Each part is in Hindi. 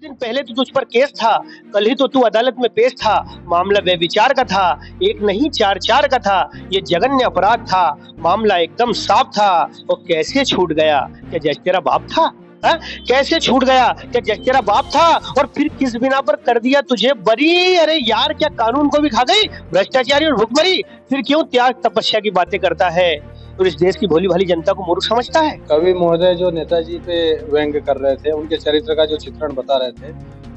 दिन पहले तो तुझ पर केस था, कल ही तो तू अदालत में पेश था। मामला व्यभिचार का था, एक नहीं चार चार का था। ये जघन्य अपराध था, मामला एकदम साफ था। और कैसे छूट गया, क्या जज तेरा बाप था? हा? कैसे छूट गया, क्या जज तेरा बाप था? और फिर किस बिना पर कर दिया तुझे बरी? अरे यार, क्या कानून को भी खा गई भ्रष्टाचारी और भुखमरी? फिर क्यों त्याग तपस्या की बातें करता है और इस देश की भोली भाली जनता को मूर्ख समझता है? कवि महोदय जो नेताजी पे व्यंग्य कर रहे थे, उनके चरित्र का जो चित्रण बता रहे थे,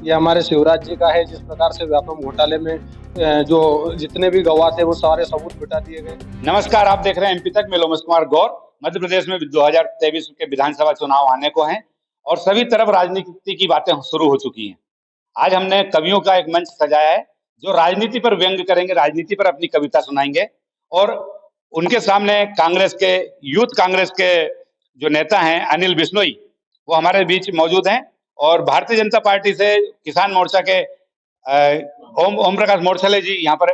ये हमारे शिवराज जी का है। जिस प्रकार से व्यापम घोटाले में जो जितने भी गवाह थे वो सारे सबूत मिटा दिए गए। नमस्कार, आप देख रहे हैं एमपी तक में लोमेश कुमार गौर। मध्य प्रदेश में 2023 के विधानसभा चुनाव आने को हैं और सभी तरफ राजनीति की बातें शुरू हो चुकी हैं। आज हमने कवियों का एक मंच सजाया है जो राजनीति पर व्यंग्य करेंगे, राजनीति पर अपनी कविता सुनाएंगे। और उनके सामने यूथ कांग्रेस के जो नेता हैं अनिल बिश्नोई, वो हमारे बीच मौजूद हैं। और भारतीय जनता पार्टी से किसान मोर्चा के ओम प्रकाश मोर्छले जी यहाँ पर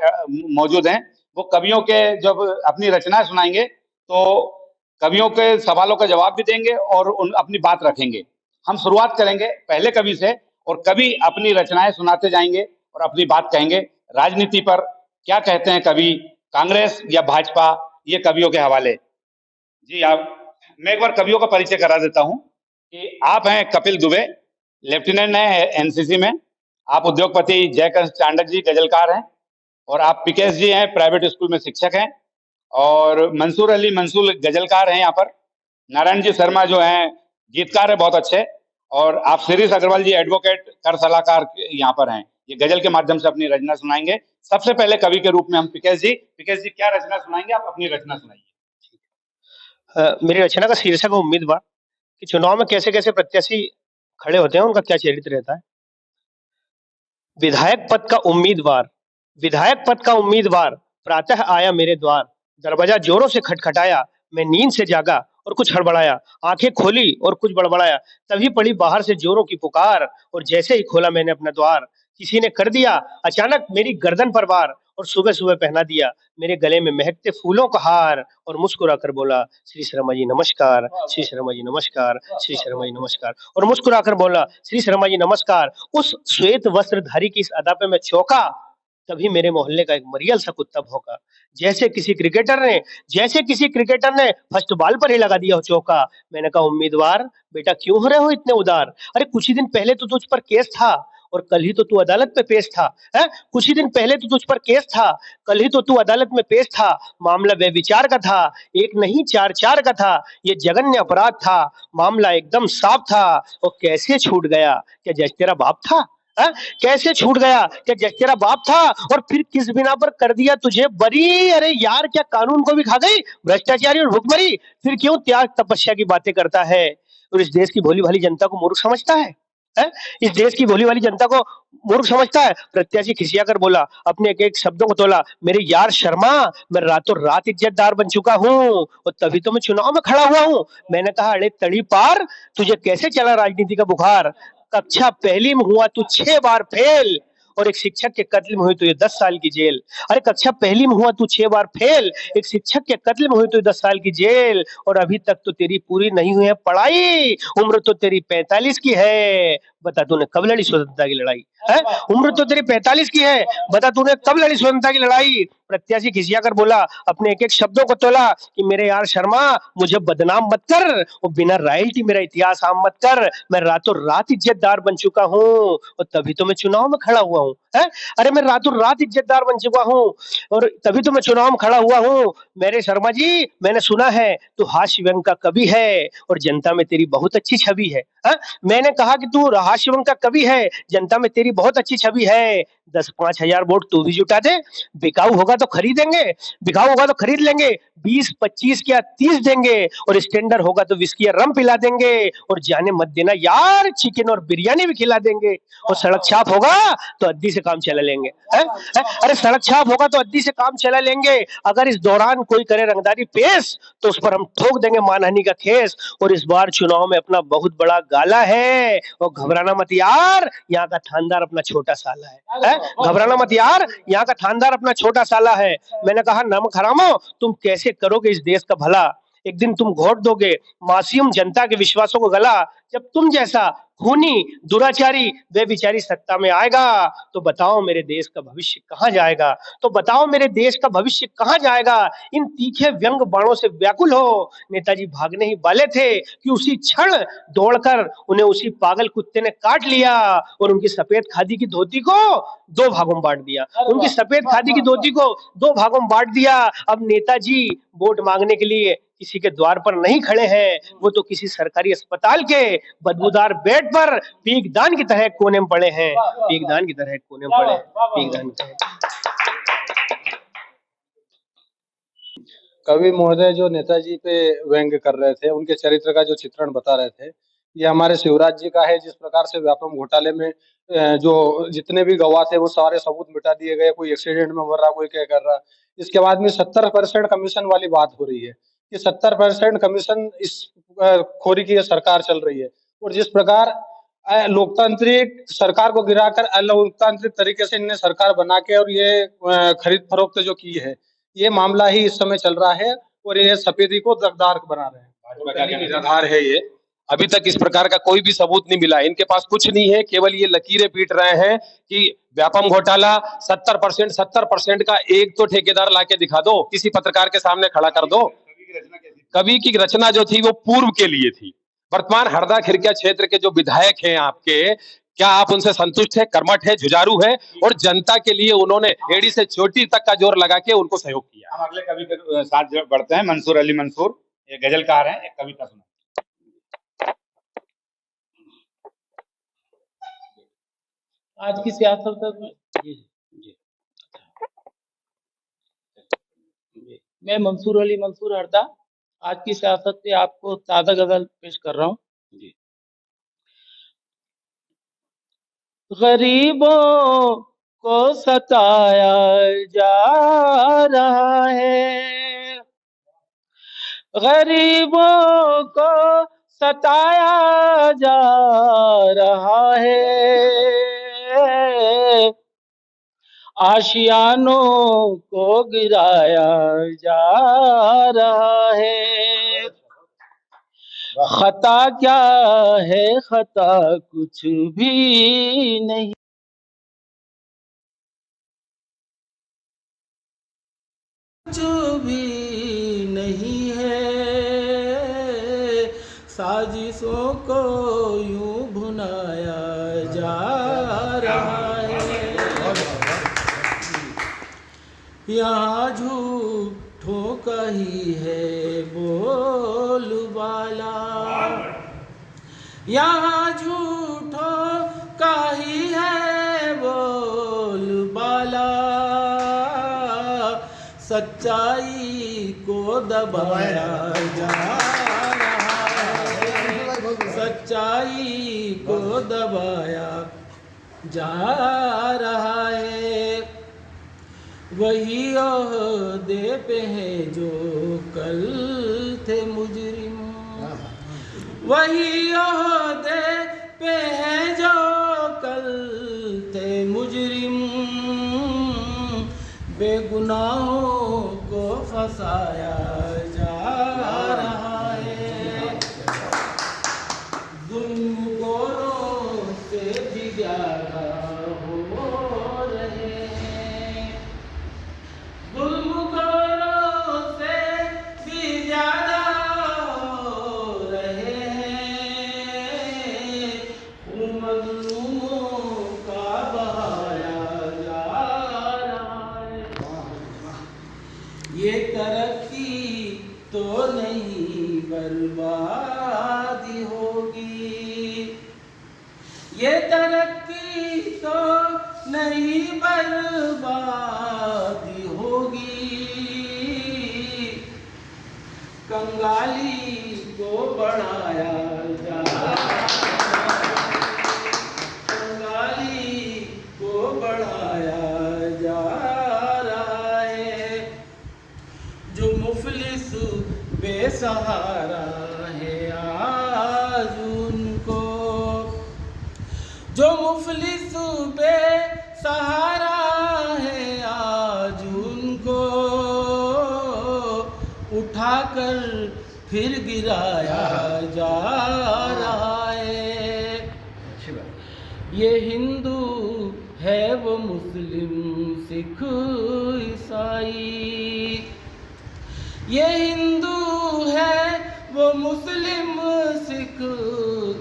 मौजूद हैं। वो कवियों के जब अपनी रचनाएं सुनाएंगे तो कवियों के सवालों का जवाब भी देंगे और अपनी बात रखेंगे। हम शुरुआत करेंगे पहले कवि से और कवि अपनी रचनाएं सुनाते जाएंगे और अपनी बात कहेंगे। राजनीति पर क्या कहते हैं कवि, कांग्रेस या भाजपा, ये कवियों के हवाले। जी मैं एक बार कवियों का परिचय करा देता हूँ कि आप हैं कपिल दुबे, लेफ्टिनेंट हैं एनसीसी में। आप उद्योगपति जयकंठ चांडक जी गजलकार हैं। और आप पिकेश जी हैं, प्राइवेट स्कूल में शिक्षक हैं। और मंसूर अली मंसूर गजलकार हैं यहाँ पर। नारायण जी शर्मा जो हैं गीतकार है बहुत अच्छे। और आप शिरीष अग्रवाल जी एडवोकेट कर सलाहकार यहाँ पर हैं। ये गजल के माध्यम से अपनी रचना सुनाएंगे। सबसे पहले कवि के रूप में हम पिकेश जी क्या रचना सुनाएंगे? आप अपनी रचना सुनाइए। मेरी रचना का शीर्षक है उम्मीदवार, कि चुनाव में कैसे कैसे प्रत्याशी खड़े होते हैं, उनका क्या चरित्र रहता है। विधायक पद का उम्मीदवार, विधायक पद का उम्मीदवार प्रातः आया मेरे द्वार। दरवाजा जोरों से खटखटाया, मैं नींद से जागा और कुछ हड़बड़ाया। आंखें खोली और कुछ बड़बड़ाया, तभी पड़ी बाहर से जोरों की पुकार। और जैसे ही खोला मैंने अपना द्वार, किसी ने कर दिया अचानक मेरी गर्दन पर वार। और सुबह सुबह पहना दिया मेरे गले में महकते फूलों का हार। और मुस्कुरा कर बोला, श्री शर्मा जी नमस्कार, श्री शर्मा जी नमस्कार, श्री शर्मा जी नमस्कार। और मुस्कुरा कर बोला, श्री शर्मा जी नमस्कार। उस श्वेत वस्त्रधारी की इस अदा पे मैं चौंका, तभी मेरे मोहल्ले का एक मरियल सा कुत्ता भौंका। जैसे किसी क्रिकेटर ने फर्स्ट बॉल पर ही लगा दिया हो चौका। मैंने कहा, उम्मीदवार बेटा क्यों हो रहे हो इतने उदार? अरे कुछ ही दिन पहले तो तुझ पर केस था और कल ही तो तू अदालत में पेश था। है? कुछ ही दिन पहले तो तुझ पर केस था, कल ही तो तू अदालत में पेश था। मामला व्यभिचार का था, एक नहीं चार चार का था। ये जघन्य अपराध था, मामला एकदम साफ था। और कैसे छूट गया, क्या जज तेरा बाप था? है? कैसे छूट गया, क्या जज तेरा बाप था? और फिर किस बिना पर कर दिया तुझे बरी? अरे यार, क्या कानून को भी खा गई भ्रष्टाचारी और भुखमरी? फिर क्यों त्याग तपस्या की बातें करता है और इस देश की भोली भाली जनता को मूर्ख समझता है? है? इस देश की भोली भाली जनता को मूर्ख समझता है। प्रत्याशी खिसिया कर बोला, अपने एक एक शब्दों को तोला, मेरे यार शर्मा, मैं रातों रात इज्जतदार बन चुका हूँ और तभी तो मैं चुनाव में खड़ा हुआ हूँ। मैंने कहा, अरे तड़ी पार, तुझे कैसे चला राजनीति का बुखार? कक्षा पहली में हुआ तू 6 बार फेल और एक शिक्षक के कत्ल में हुई तो ये 10 साल की जेल। अरे कक्षा पहली में हुआ तू 6 बार फेल, एक शिक्षक के कत्ल में हुई तो 10 साल की जेल। और अभी तक तो तेरी पूरी नहीं हुई है पढ़ाई, उम्र तो तेरी 45 की है, बता तूने कब लड़ी स्वतंत्रता की लड़ाई? है? उम्र तो तेरी 45 की है, बता तूने कब लड़ी स्वतंत्रता की लड़ाई? प्रत्याशी खिसिया कर बोला, अपने एक एक शब्दों को तोला, कि मेरे यार शर्मा, मुझे बदनाम मत कर और बिना रॉयल्टी मेरा इतिहास आम मत कर। मैं रातों रात इज्जतदार बन चुका हूँ और तभी तो मैं चुनाव में खड़ा हुआ हूँ। अरे मैं रातों रात इज्जतदार बन चुका हूँ और तभी तो मैं चुनाव में खड़ा हुआ हूँ। मेरे शर्मा जी, मैंने सुना है तू हास्य व्यंग का कवि है और जनता में तेरी बहुत अच्छी छवि है। मैंने कहा कि तू हास्य व्यंग का कवि है, जनता में तेरी बहुत अच्छी छवि है। 10-5 हजार वोट तू भी जुटा दे, बिकाऊ होगा तो खरीदेंगे, बिकाऊ होगा तो खरीद लेंगे। 20-25 क्या 30 देंगे और स्टैंडर्ड होगा तो विस्की या रम पिला देंगे। और जाने मत देना यार, चिकन और बिरयानी भी खिला देंगे। और सड़क छाप होगा तो अद्दी से काम चला लेंगे। अरे सड़क छाप होगा तो अद्दी से काम चला लेंगे। अगर इस दौरान कोई करे रंगदारी पेश तो उस पर हम ठोक देंगे मानहानि का केस। और इस बार चुनाव में अपना बहुत बड़ा गाला है और घबराना मत यार, यहाँ का थानदार अपना छोटा साला है। घबराना मत यार, यहाँ का थानदार अपना छोटा साला है। मैंने कहा, नमक हरामो, तुम कैसे करोगे इस देश का भला? एक दिन तुम घोट दोगे मासूम जनता के विश्वासों को गला। जब तुम जैसा खूनी दुराचारी बेविचारी सत्ता में आएगा तो बताओ मेरे देश का भविष्य कहाँ जाएगा। तो बताओ मेरे देश का भविष्य कहाँ जाएगा। इन तीखे व्यंग बाणों से व्याकुल हो नेताजी भागने ही वाले थे कि उसी क्षण दौड़कर उन्हें उसी पागल कुत्ते ने काट लिया और उनकी सफेद खादी की धोती को दो भागों में बांट दिया। उनकी सफेद खादी की धोती को दो भागों में बांट दिया। अब नेताजी वोट मांगने के लिए किसी के द्वार पर नहीं खड़े हैं, वो तो किसी सरकारी अस्पताल के बदबूदार बेड पर पीकदान की तरह कोने में पड़े हैं। पीकदान की तरह कोने में पड़े हैं। पीकदान की तरह। कवि महोदय जो नेताजी पे व्यंग कर रहे थे, उनके चरित्र का जो चित्रण बता रहे थे, ये हमारे शिवराज जी का है। जिस प्रकार से व्यापम घोटाले में जो जितने भी गवाह थे वो सारे सबूत मिटा दिए गए, कोई एक्सीडेंट में मर रहा, कोई क्या कर रहा। इसके बाद में 70% कमीशन वाली बात हो रही है कि 70% कमीशन इस खोरी की ये सरकार चल रही है। और जिस प्रकार लोकतांत्रिक सरकार को गिराकर अलोकतांत्रिक तरीके से इन्हें सरकार बना के और ये खरीद फरोख्त जो की है, ये मामला ही इस समय चल रहा है और ये सफेदी को दगदार बना रहे हैं। भाजपा का निराधार है ये। अभी तक इस प्रकार का कोई भी सबूत नहीं मिला। इनके पास कुछ नहीं है, केवल ये लकीरें पीट रहे हैं कि व्यापम घोटाला 70% का एक तो ठेकेदार लाके दिखा दो, किसी पत्रकार के सामने खड़ा कर दो। कवि की रचना जो थी वो पूर्व के लिए थी। वर्तमान हरदा खिरकिया क्षेत्र के जो विधायक हैं आपके, क्या आप उनसे संतुष्ट है? कर्मठ है, जुझारू है और जनता के लिए उन्होंने एड़ी से चोटी तक का जोर लगा के उनको सहयोग किया। हम अगले कवि के साथ बढ़ते हैं। मंसूर अली मंसूर, ये गजलकार हैं, एक कविता सुना। आज की सियासत में मैं मंसूर अली मंसूर हरदा आज की सियासत पे आपको ताज़ा गजल पेश कर रहा हूँ। गरीबों को सताया जा रहा है, गरीबों को सताया जा रहा है, आशियानों को गिराया जा रहा है। खता क्या है? खता कुछ भी नहीं, कुछ भी नहीं है, साजिशों को यूं भुनाया जा रहा है। यहाँ झूठों का ही है बोलबाला, यहाँ झूठों का ही है बोलबाला, सच्चाई को दबाया जा रहा है, सच्चाई को दबाया जा रहा है। वही ओहदे पे है जो कल थे मुजरिम, वही ओहदे पे है जो कल थे मुजरिम, बेगुनाहों को फंसाया जा रहा है। जुल्म गोरों से भी ज्यादा हो रहे हैं, जुल्म गोरों से भी ज्यादा हो रहे हैं, उन मजलूमों का बहाया जा रहा है। ये तरक्की तो नहीं बर्बादी होगी, ये तरक्की तो नहीं बर्बादी होगी, कंगाली को बढ़ाया जा रहा है, कंगाली को बढ़ाया जा रहा है। जो मुफलिस बेसहारा है आज उनको, जो मुफलिस बेसहारा है आज उनको, उठाकर फिर गिराया जा रहा है। ये हिंदू है वो मुस्लिम सिख ईसाई, ये हिंदू है वो मुस्लिम सिख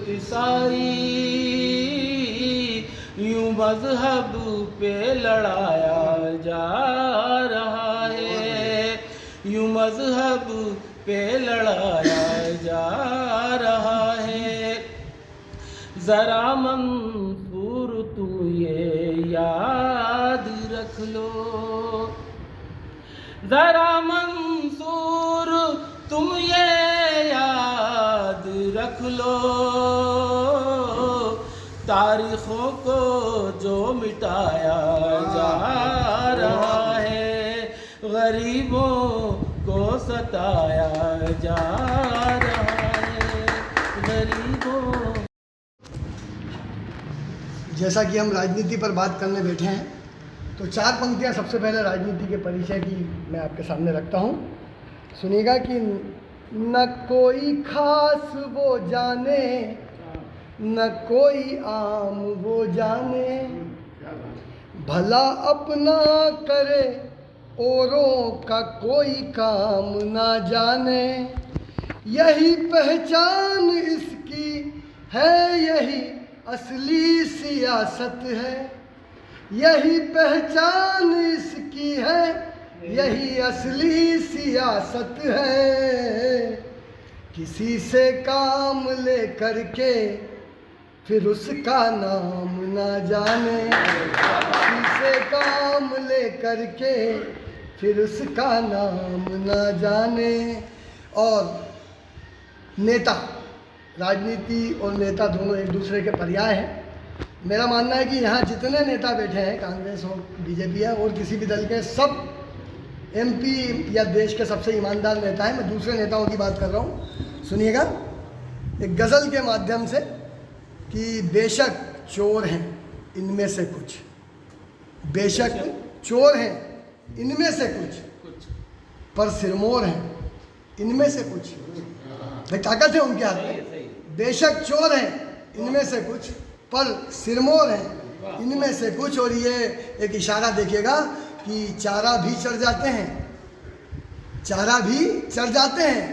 ईसाई, यूं मजहब पे लड़ाया जा रहा है, यूं मजहब पे लड़ाया जा रहा है। जरा मंसूर तुम ये याद रख लो, जरा मंसूर तुम ये याद रख लो, तारीखों को जो मिटाया जा रहा है, गरीबों को सताया जा रहा है, गरीबों। जैसा कि हम राजनीति पर बात करने बैठे हैं, तो 4 पंक्तियां सबसे पहले राजनीति के परिचय की मैं आपके सामने रखता हूं। सुनिएगा कि न कोई खास वो जाने, न कोई आम वो जाने, भला अपना करे औरों का कोई काम ना जाने, यही पहचान इसकी है, यही असली सियासत है, यही पहचान इसकी है, यही असली सियासत है। किसी से काम ले करके फिर उसका नाम ना जाने, किसी से काम ले करके फिर उसका नाम ना जाने। और नेता, राजनीति और नेता दोनों एक दूसरे के पर्याय हैं। मेरा मानना है कि यहाँ जितने नेता बैठे हैं, कांग्रेस हो बीजेपी है और किसी भी दल के, सब एमपी या देश के सबसे ईमानदार नेता हैं। मैं दूसरे नेताओं की बात कर रहा हूँ। सुनिएगा एक गज़ल के माध्यम से कि बेशक चोर हैं इनमें से कुछ, बेशक चोर हैं इनमें से कुछ, पर सिरमौर हैं इनमें से कुछ। भाई ताकत है उनके हाथ में। बेशक चोर हैं इनमें से कुछ, पर सिरमौर हैं इनमें से कुछ। और ये एक इशारा देखिएगा कि चारा भी चढ़ जाते हैं, चारा भी चढ़ जाते हैं,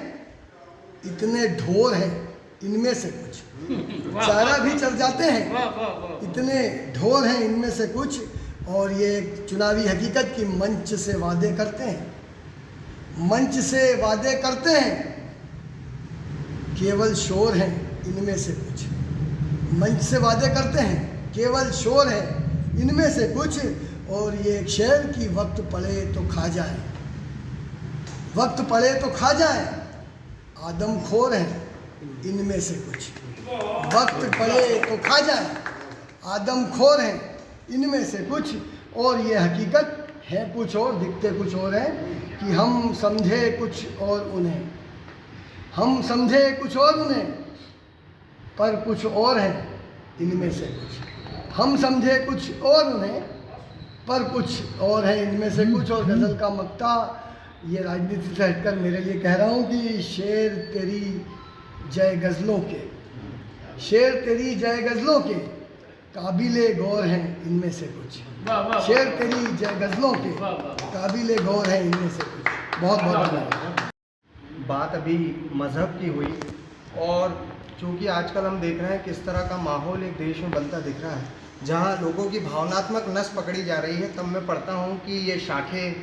इतने ढोर हैं इनमें से कुछ। चारा भी चढ़ जाते हैं, इतने ढोर हैं इनमें से कुछ। और ये एक चुनावी हकीकत की मंच से वादे करते हैं, मंच से वादे करते हैं, केवल शोर हैं इनमें से कुछ। मंच से वादे करते हैं, केवल शोर है इनमें से कुछ। और ये एक शेर की वक्त पड़े तो खा जाए, वक्त पड़े तो खा जाए, आदमखोर हैं इनमें से कुछ। वक्त पड़े तो खा जाए, आदमखोर हैं इनमें से कुछ। और ये हकीकत है कुछ और, दिखते कुछ और हैं कि हम समझे कुछ और उन्हें, हम समझे कुछ और उन्हें, पर कुछ और है इनमें से कुछ। हम समझे कुछ और उन्हें, पर कुछ और है इनमें से कुछ। और गज़ल का मक्ता ये राजनीति से हटकर मेरे लिए कह रहा हूँ कि शेर तेरी जय गज़लों के, शेर तेरी जय गज़लों के, काबिले गौर हैं इनमें से कुछ। शेर तेरी जय गज़लों के, काबिले गौर हैं इनमें से कुछ। बहुत बहुत धन्यवाद। बात अभी मज़हब की हुई, और चूँकि आजकल हम देख रहे हैं किस तरह का माहौल एक देश में बनता दिख रहा है, जहाँ लोगों की भावनात्मक नस पकड़ी जा रही है। तब मैं पढ़ता हूँ कि ये शाखें,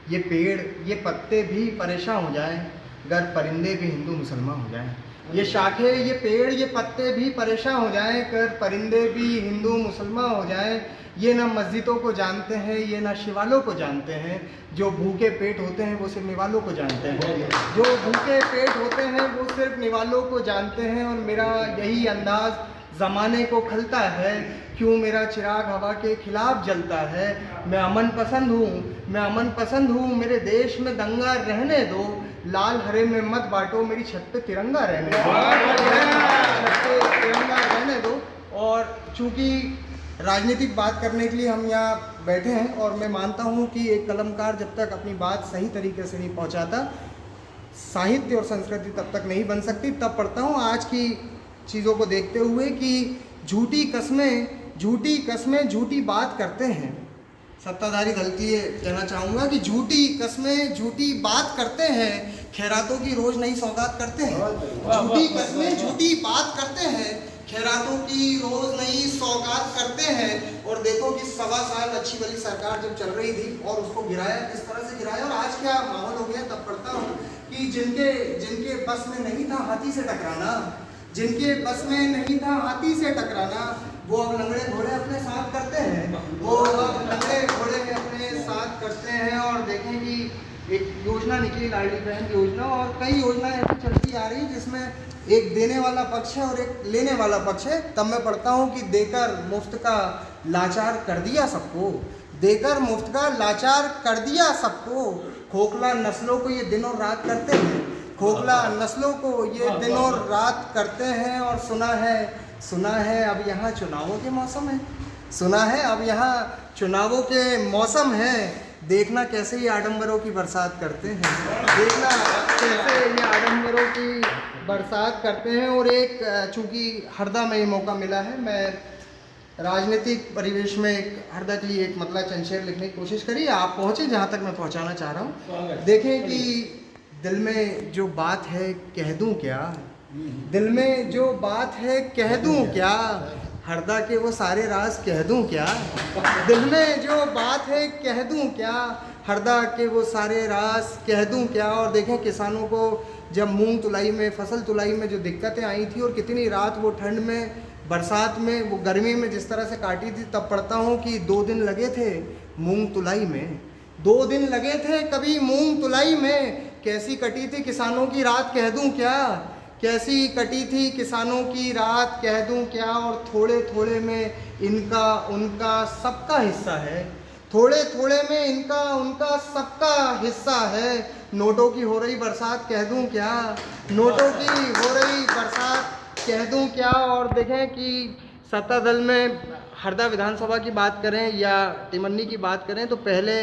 ये पेड़, ये पत्ते भी परेशान हो जाएं अगर परिंदे भी हिंदू मुसलमान हो जाएं। ये शाखें, ये पेड़, ये पत्ते भी परेशान हो जाएं अगर परिंदे भी हिंदू मुसलमान हो जाएं। ये ना मस्जिदों को जानते हैं, ये ना शिवालों को जानते हैं। जो भूखे पेट होते हैं वो सिर्फ निवालों को जानते हैं, जो भूखे पेट होते हैं वो सिर्फ निवालों को जानते हैं। और मेरा यही अंदाज़ ज़माने को खलता है, क्यों मेरा चिराग हवा के खिलाफ जलता है। मैं अमन पसंद हूँ, मैं अमन पसंद हूँ, मेरे देश में दंगा रहने दो, लाल हरे में मत बांटो, मेरी छत पे तिरंगा रहने दो, छत पे तिरंगा रहने दो। और चूँकि राजनीतिक बात करने के लिए हम यहाँ बैठे हैं, और मैं मानता हूँ कि एक कलमकार जब तक अपनी बात सही तरीके से नहीं पहुँचाता, साहित्य और संस्कृति तब तक नहीं बन सकती। तब पढ़ता हूँ आज की चीज़ों को देखते हुए कि झूठी कस्में झूठी कस्में झूठी बात करते हैं। सत्ताधारी दल के लिए कहना चाहूँगा कि झूठी कस्में झूठी बात करते हैं, खैरातों की रोज़ नई सौगात करते हैं। झूठी कस्में झूठी बात करते हैं, खैरातों की रोज़ नई सौगात करते हैं। और देखो कि 1.25 साल अच्छी वाली सरकार जब चल रही थी और उसको गिराया, किस तरह से गिराया। और आज क्या माहौल हो गया, तब पढ़ता हूँ कि जिनके बस में नहीं था हाथी से टकराना, जिनके बस में नहीं था हाथी से टकराना, वो अब लंगड़े घोड़े अपने साथ करते हैं, वो अब लंगड़े घोड़े अपने साथ करते हैं। और देखें कि एक योजना निकली, लाडली बहन योजना, और कई योजनाएं ऐसी चलती आ रही जिसमें एक देने वाला पक्ष है और एक लेने वाला पक्ष है। तब मैं पढ़ता हूँ कि देकर मुफ्त का लाचार कर दिया सबको, देकर मुफ्त का लाचार कर दिया सबको। खोखला नस्लों को ये दिन और रात करते हैं, खोखला नस्लों को ये दिन और रात करते हैं। और सुना है अब यहाँ चुनावों के मौसम है, सुना है अब यहाँ चुनावों के मौसम है। देखना कैसे ये आडंबरों की बरसात करते हैं, देखना कैसे ये आडंबरों की बरसात करते हैं। और एक चूँकि हरदा में ये मौका मिला है, मैं राजनीतिक परिवेश में एक हरदा के लिए एक मतला चंद लिखने की कोशिश करी। आप पहुँचे जहाँ तक मैं पहुँचाना चाह रहा हूँ। देखें कि दिल में जो बात है कह दूँ क्या, दिल में जो बात है कह दूँ क्या, हरदा के वो सारे राज कह दूँ क्या, दिल में जो बात है कह दूँ क्या, हरदा के वो सारे राज कह दूँ क्या। और देखें किसानों को जब मूंग तुलाई में, फसल तुलाई में जो दिक्कतें आई थी और कितनी रात वो ठंड में, बरसात में, वो गर्मी में जिस तरह से काटी थी, तब पढ़ता हूँ कि 2 दिन लगे थे मूंग तुलाई में, 2 दिन लगे थे कभी मूंग तुलाई में। कैसी कटी थी किसानों की रात कह दूँ क्या, कैसी कटी थी किसानों की रात कह दूँ क्या। और थोड़े थोड़े में इनका उनका सबका हिस्सा है, थोड़े थोड़े में इनका उनका सबका हिस्सा है। नोटों की हो रही बरसात कह दूँ क्या, नोटों की हो रही बरसात कह दूँ क्या। और देखें कि सत्ता दल में हरदा विधानसभा की बात करें या टिमन्नी की बात करें तो पहले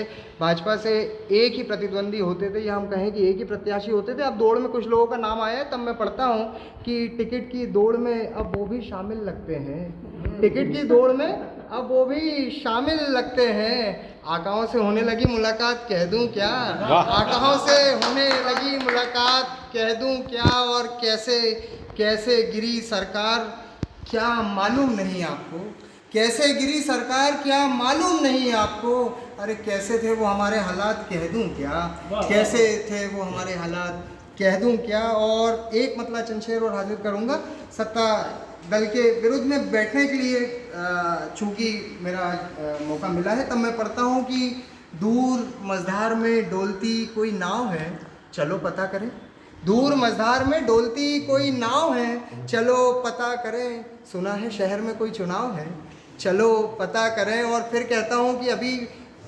भाजपा से एक ही प्रतिद्वंदी होते थे, या हम कहें कि एक ही प्रत्याशी होते थे। अब दौड़ में कुछ लोगों का नाम आया है, तब मैं पढ़ता हूँ कि टिकट की दौड़ में अब वो भी शामिल लगते हैं, टिकट की दौड़ में अब वो भी शामिल लगते हैं। आकाओं से होने लगी मुलाकात कह दूँ क्या, आकाओं से होने लगी मुलाकात कह दूँ क्या। और कैसे कैसे गिरी सरकार क्या मालूम नहीं आपको, कैसे गिरी सरकार क्या मालूम नहीं आपको। अरे कैसे थे वो हमारे हालात कह दूँ क्या, कैसे थे वो हमारे हालात कह दूँ क्या। और एक मतला चंद और हाजिर करूँगा सत्ता दल के विरुद्ध में बैठने के लिए, चूँकि मेरा मौका मिला है, तब मैं पढ़ता हूँ कि दूर मझधार में डोलती कोई नाव है, चलो पता करें। दूर मझधार में डोलती कोई नाव है, चलो पता करें। सुना है शहर में कोई चुनाव है, चलो पता करें। और फिर कहता हूँ कि अभी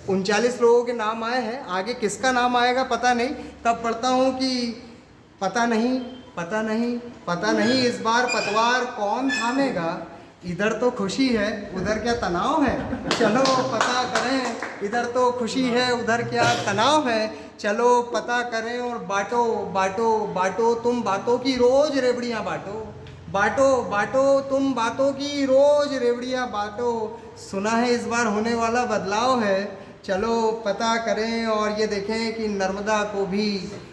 39 लोगों के नाम आए हैं, आगे किसका नाम आएगा पता नहीं। तब पढ़ता हूँ कि पता नहीं पता नहीं पता नहीं इस बार पतवार कौन थामेगा। इधर तो खुशी है उधर क्या तनाव है, चलो पता करें। इधर तो खुशी है उधर क्या तनाव है, चलो पता करें। और बांटो बांटो बांटो तुम बातों की रोज रेवड़ियाँ बांटो, बांटो बांटो तुम बातों की रोज रेवड़ियाँ बांटो। सुना है इस बार होने वाला बदलाव है, चलो पता करें। और ये देखें कि नर्मदा को भी,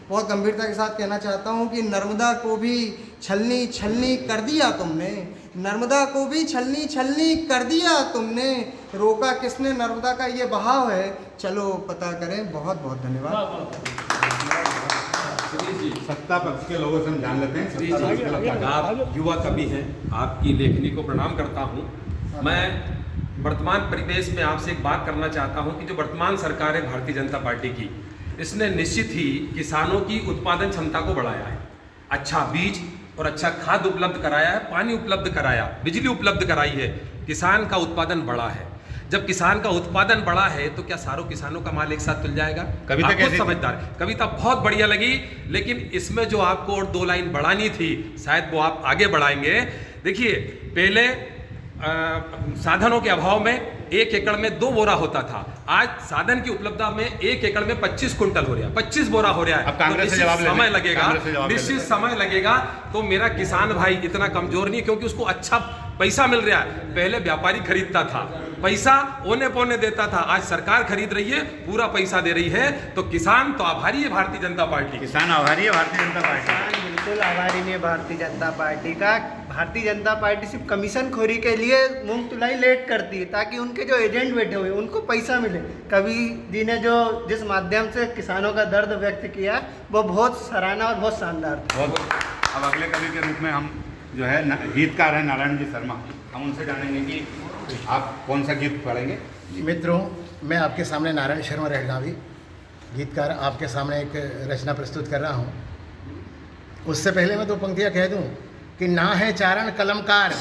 बहुत गंभीरता के साथ कहना चाहता हूँ कि नर्मदा को भी छलनी छलनी कर दिया तुमने, नर्मदा को भी छलनी छलनी कर दिया तुमने। रोका किसने नर्मदा का ये बहाव है, चलो पता करें। बहुत बहुत धन्यवाद। सत्ता पक्ष के लोगों से हम जान लेते हैं। आप युवा कवि हैं, आपकी लेखनी को प्रणाम करता हूँ। मैं वर्तमान परिवेश में आपसे एक बात करना चाहता हूँ कि जो वर्तमान सरकार है भारतीय जनता पार्टी की, इसने निश्चित ही किसानों की उत्पादन क्षमता को बढ़ाया है। अच्छा बीज और अच्छा खाद उपलब्ध कराया है, पानी उपलब्ध कराया, बिजली उपलब्ध कराई है, किसान का उत्पादन बढ़ा है। जब किसान का उत्पादन बढ़ा है तो क्या सारों किसानों का माल एक साथ तुल जाएगा? कविता कैसी समझदार कविता बहुत बढ़िया लगी, लेकिन इसमें जो आपको और 2 लाइन बढ़ानी थी शायद वो आप आगे बढ़ाएंगे। देखिए पहले साधनों के अभाव में 1 एकड़ में 2 बोरा होता था, आज साधन की उपलब्धता में 1 एकड़ में 25 कुंटल हो रहा है, 25 बोरा हो रहा है। अब कांग्रेस से जवाब समय लगेगा, निश्चित समय लगेगा। तो मेरा किसान भाई इतना कमजोर नहीं, क्योंकि उसको अच्छा पैसा मिल रहा है। पहले व्यापारी खरीदता था, पैसा ओने पौने देता था, आज सरकार खरीद रही है, पूरा पैसा दे रही है। तो किसान तो आभारी है भारतीय जनता पार्टी, किसान आभारी है भारतीय जनता पार्टी। किसान बिल्कुल आभारी नहीं है भारतीय जनता पार्टी का। भारतीय जनता पार्टी सिर्फ कमीशन खोरी के लिए मूंग तुलाई लेट करती है ताकि उनके जो एजेंट बैठे हुए उनको पैसा मिले। कवि जी ने जो जिस माध्यम से किसानों का दर्द व्यक्त किया वो बहुत सराहना और बहुत शानदार था। अब अगले कवि के रूप में हम जो है गीतकार हैं नारायण जी शर्मा, हम उनसे जानेंगे कि आप कौन सा गीत पढ़ेंगे। मित्रों, मैं आपके सामने नारायण शर्मा रेडगावी गीतकार आपके सामने एक रचना प्रस्तुत कर रहा हूँ। उससे पहले मैं दो पंक्तियाँ कह दूँ कि ना है चारण कलमकार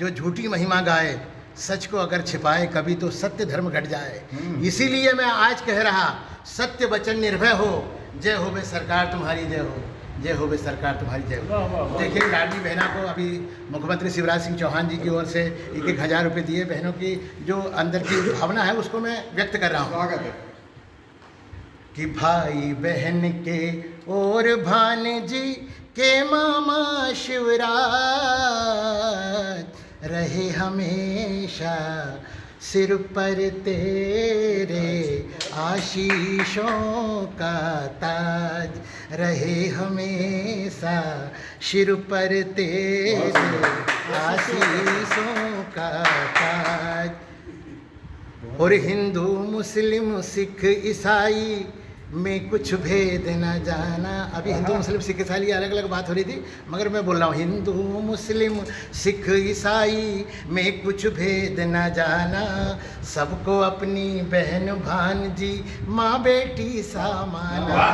जो झूठी महिमा गाए, सच को अगर छिपाए कभी तो सत्य धर्म घट जाए। इसीलिए मैं आज कह रहा, सत्य वचन निर्भय हो, जय हो बे सरकार तुम्हारी जय हो, जय हो बे सरकार तुम्हारी जय हो। देखिए, लाडली बहना को अभी मुख्यमंत्री शिवराज सिंह चौहान जी की ओर से 1,000 रुपये दिए। बहनों की जो अंदर की भावना है उसको मैं व्यक्त कर रहा हूँ कि भाई बहन के और भानजी के मामा शिवराज रहे हमेशा सिर पर तेरे आशीषों का ताज, रहे हमेशा सिर पर तेरे आशीषों का ताज। और हिंदू मुस्लिम सिख ईसाई में कुछ भेद न जाना। अभी हिंदू मुस्लिम सिख ईसाई अलग अलग बात हो रही थी, मगर मैं बोल रहा हूँ हिंदू मुस्लिम सिख ईसाई में कुछ भेद न जाना। सबको अपनी बहन भांजी माँ बेटी सा माना,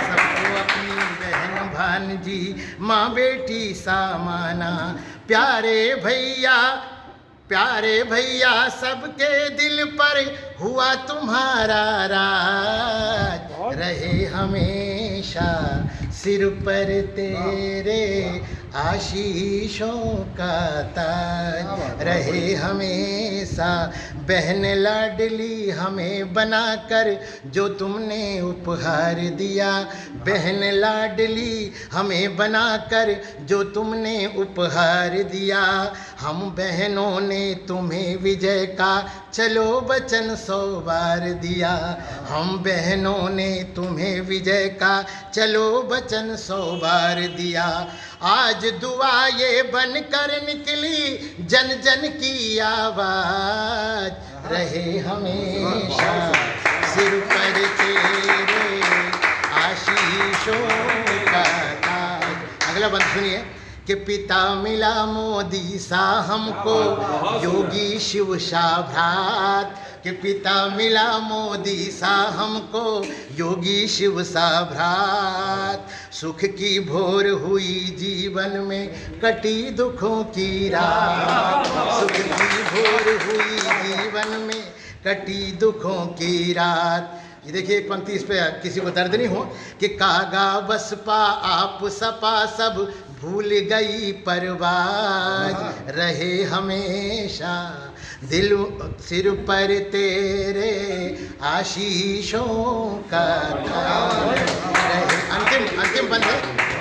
सबको अपनी बहन भांजी माँ बेटी सा माना। प्यारे भैया सबके दिल पर हुआ तुम्हारा राज, रहे हमेशा सिर पर तेरे आशीषों का ताज, रहे हमेशा बहन लाडली हमें बनाकर जो तुमने उपहार दिया। बहन लाडली हमें बनाकर जो तुमने उपहार दिया। हम बहनों ने तुम्हें विजय का चलो वचन 100 बार दिया। हम बहनों ने तुम्हें विजय का चलो वचन 100 बार दिया। आज दुआ ये बनकर निकली जन जन की आवाज, रहे हमेशा सिर पर तेरे आशीषों का ताज। अगला बंद सुनिए कि पिता मिला मोदी सा हमको योगी शिव शाह भ्रात, कि पिता मिला मोदी सा हमको योगी शिव सा भ्रात। सुख की भोर हुई जीवन में कटी दुखों की रात, सुख की भोर हुई जीवन में कटी दुखों की रात। ये देखिए एक पंक्ति, इस पे किसी को दर्द नहीं हो कि कागा बसपा आप सपा सब भूल गई परवाज, रहे हमेशा दिल सिर पर तेरे आशीषों का ताज, रहे। अंतिम बंद है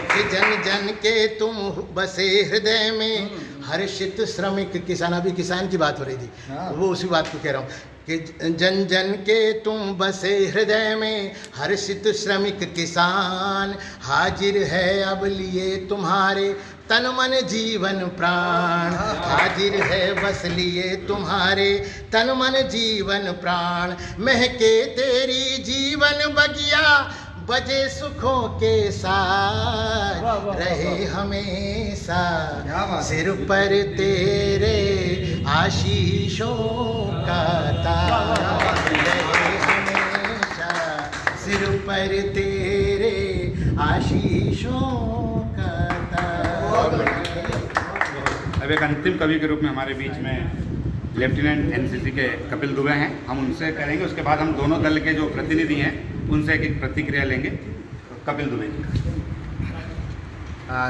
कि जन जन के तुम बसे हृदय में हर्षित श्रमिक किसान। अभी किसान की बात हो रही थी, वो उसी बात को कह रहा हूँ कि जन जन के तुम बसे हृदय में हर्षित श्रमिक किसान। हाजिर है अब लिए तुम्हारे तन मन जीवन प्राण, हाजिर है बस लिए तुम्हारे तन मन जीवन प्राण। महके तेरी जीवन बगिया बजे सुखों के साथ, रहे हमेशा सिर पर तेरे आशीषों का ताज, रहे हमेशा सिर पर तेरे आशीषों का ताज। अब एक अंतिम कवि के रूप में हमारे बीच में लेफ्टिनेंट एनसीसी के कपिल दुबे हैं, हम उनसे करेंगे। उसके बाद हम दोनों दल के जो प्रतिनिधि हैं उनसे एक प्रतिक्रिया लेंगे। कपिल दुबे जी।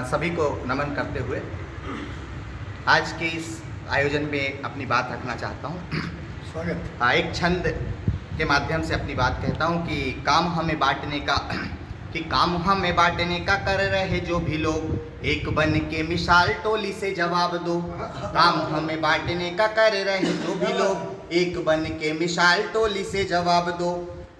सभी को नमन करते हुए आज के इस आयोजन में अपनी बात रखना चाहता हूँ। स्वागत। एक छंद के माध्यम से अपनी बात कहता हूँ कि काम हमें बांटने का कि काम हमें बांटने का कर रहे जो भी लोग, एक बन के मिसाल टोली से जवाब दो। काम हमें बांटने का कर रहे जो भी लोग, एक बन के मिसाल टोली से जवाब दो।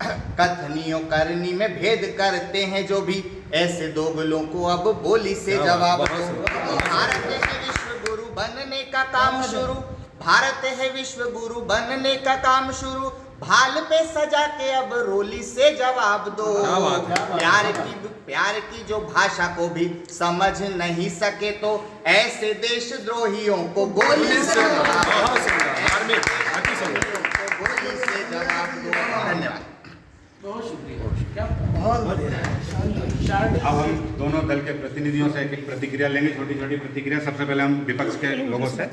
कथनियों करनी में भेद करते हैं जो भी, ऐसे दोगलों को अब बोली से जवाब दो। भारत है विश्व गुरु बनने का काम शुरू, भारत है विश्व गुरु बनने का काम शुरू। भाल पे सजा के अब रोली से जवाब दो। प्यार की जो भाषा को भी समझ नहीं सके तो ऐसे देशद्रोहियों को गोली से जवाब दो। धन्यवाद। बहुत बढ़िया। अब हम दोनों दल के प्रतिनिधियों से एक प्रतिक्रिया लेंगे, छोटी छोटी प्रतिक्रिया। सबसे पहले हम विपक्ष के लोगों से।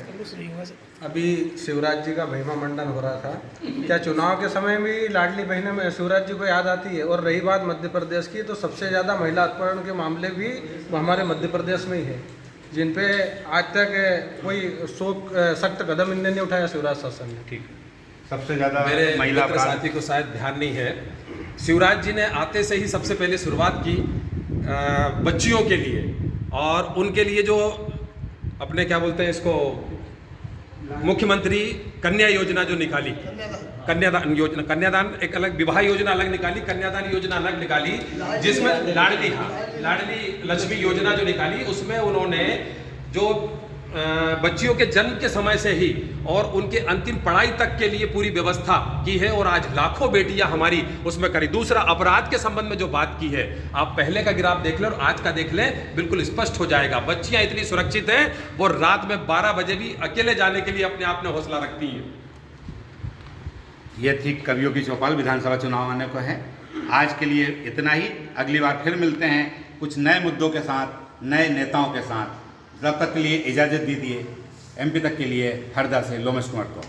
अभी शिवराज जी का महिमा मंडन हो रहा था, क्या चुनाव के समय भी लाडली बहनें में शिवराज जी को याद आती है? और रही बात मध्य प्रदेश की, तो सबसे ज़्यादा महिला अपहरण के मामले भी हमारे मध्य प्रदेश में ही है, जिन पे आज तक कोई सख्त कदम इनने नहीं उठाया शिवराज शासन ने। ठीक, सबसे ज़्यादा मेरे महिला मित्र साथी को शायद ध्यान नहीं है, शिवराज जी ने आते से ही सबसे पहले शुरुआत की बच्चियों के लिए, और उनके लिए जो अपने क्या बोलते हैं इसको, मुख्यमंत्री कन्या योजना जो निकाली, कन्यादान योजना, कन्यादान एक अलग, विवाह योजना अलग निकाली, कन्यादान योजना अलग निकाली, जिसमें लाडली लक्ष्मी योजना जो निकाली, उसमें उन्होंने जो बच्चियों के जन्म के समय से ही और उनके अंतिम पढ़ाई तक के लिए पूरी व्यवस्था की है, और आज लाखों बेटियां हमारी उसमें करी। दूसरा, अपराध के संबंध में जो बात की है, आप पहले का ग्राफ देख लें और आज का देख लें, बिल्कुल स्पष्ट हो जाएगा। बच्चियां इतनी सुरक्षित हैं, वो रात में 12 बजे भी अकेले जाने के लिए अपने आप में हौसला रखती हैं। ये थी कवियों की चौपाल, विधानसभा चुनाव आने को है। आज के लिए इतना ही, अगली बार फिर मिलते हैं कुछ नए मुद्दों के साथ, नए नेताओं के साथ। तब तक के लिए इजाज़त दीजिए। एमपी तक के लिए हरदा से लोमेश कुमार को।